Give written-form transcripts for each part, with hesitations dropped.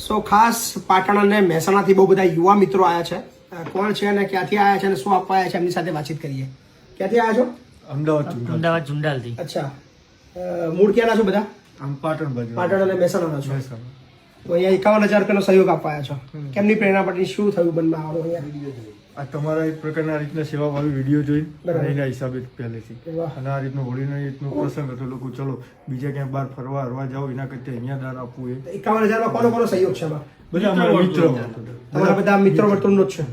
સો ખાસ પાટણ અને મહેસાણાથી બહુ બધા યુવા મિત્રો આવ્યા છે. કોણ છે અને ક્યાંથી આવ્યા છે અને શું આપવા આવ્યા છે એમની સાથે વાતચીત કરીએ. ક્યાંથી આવ્યા છો? અમદાવાદ ઝુંડાલથી. અચ્છા, મૂળ ક્યાંના છો બધા? આમ પાટણ બાજુ. પાટણ અને મહેસાણાના છો. તો અહીંયા 51,000 રૂપિયાનો સહયોગ આપવા આવ્યા છો. કેમની પ્રેરણા પરથી શું થયું મનમાં આવો અહીંયા? આ તમારા એક પ્રકારના આ રીતના સેવાવાળો વિડીયો જોઈ એના હિસાબે પહેલેથી અને આ રીતનું હોળીનો રીતનો પ્રસંગ હતો. લોકો ચલો બીજા ક્યાંય બહાર ફરવા હરવા જાઓ એના કરતા અહીંયા દાન આપવું એ 51,000 માં કોનો સહયોગ છે એમાં? બધા અમારા મિત્રો તમારા બધા મિત્રો વર્તુળનો જ છે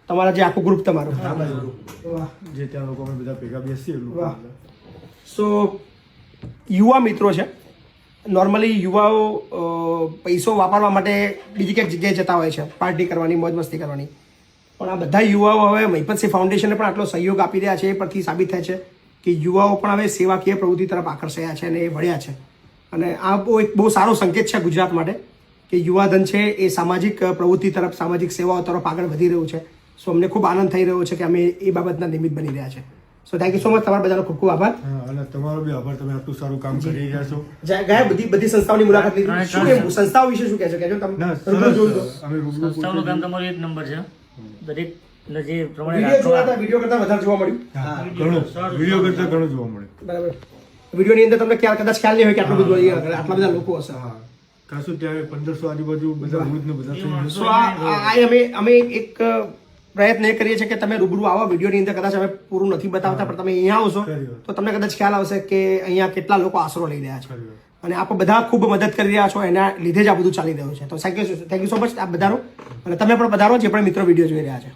તમારા જે આખું ગ્રુપ તમારું? જે ત્યાં લોકો અમે બધા ભેગા બેસીએ લોકો. સો યુવા મિત્રો છે. નોર્મલી યુવાઓ પૈસો વાપરવા માટે બીજી ક્યાંક જગ્યાએ જતા હોય છે, પાર્ટી કરવાની, મોજ મસ્તી કરવાની. પણ આ બધા યુવાઓ હવે મહિપતસિંહ ફાઉન્ડેશનને પણ આટલો સહયોગ આપી રહ્યા છે. એ પરથી સાબિત થાય છે કે યુવાઓ પણ હવે સેવાકીય પ્રવૃત્તિ તરફ આકર્ષાયા છે અને એ વળ્યા છે. અને આ એક બહુ સારો સંકેત છે ગુજરાત માટે કે યુવાધન છે એ સામાજિક પ્રવૃત્તિ તરફ, સામાજિક સેવાઓ તરફ આગળ વધી રહ્યું છે. સો અમને ખૂબ આનંદ થઈ રહ્યો છે કે અમે એ બાબતના નિમિત્ત બની રહ્યા છે. So thank you so much. તમારા બધાનો ખૂબ ખૂબ આભાર. અને તમારો બી આભાર, તમે આટલું સારું કામ કરી રહ્યા છો. ગયા બધી સંસ્થાઓની મુલાકાત લીધી. શું કહેવું સંસ્થાઓ વિશે? શું કહેશો? કહેજો તમે. સંસ્થાઓનું કામ તમારો એક નંબર છે. દરેક જે પ્રમાણે વિડીયો કરતા વધારે જોવા મળ્યું. વિડીયો કરતા ઘણું જોવા મળે. બરાબર. વિડીયોની અંદર તમને કદાચ ખ્યાલ નહીં હોય કે આટલું બધું આટલા બધા લોકો હશે. ખાસું ત્યારે 1500 આજુબાજુ બધા વૃદ્ધ બધા. સો અમે એક પ્રયત્ન એ કરીએ છીએ કે તમે રૂબરૂ આવો. વિડીયોની અંદર કદાચ અમે પૂરું નથી બતાવતા, પણ તમે અહીંયા આવશો તો તમને કદાચ ખ્યાલ આવશે કે અહીંયા કેટલા લોકો આશરો લઈ રહ્યા છે. અને આપ બધા ખૂબ મદદ કરી રહ્યા છો, એના લીધે જ આ બધું ચાલી રહ્યું છે. તો થેન્ક યુ સો મચ આપ બધાનો. અને તમે પણ પધારો, જે પણ મિત્રો વિડીયો જોઈ રહ્યા છે.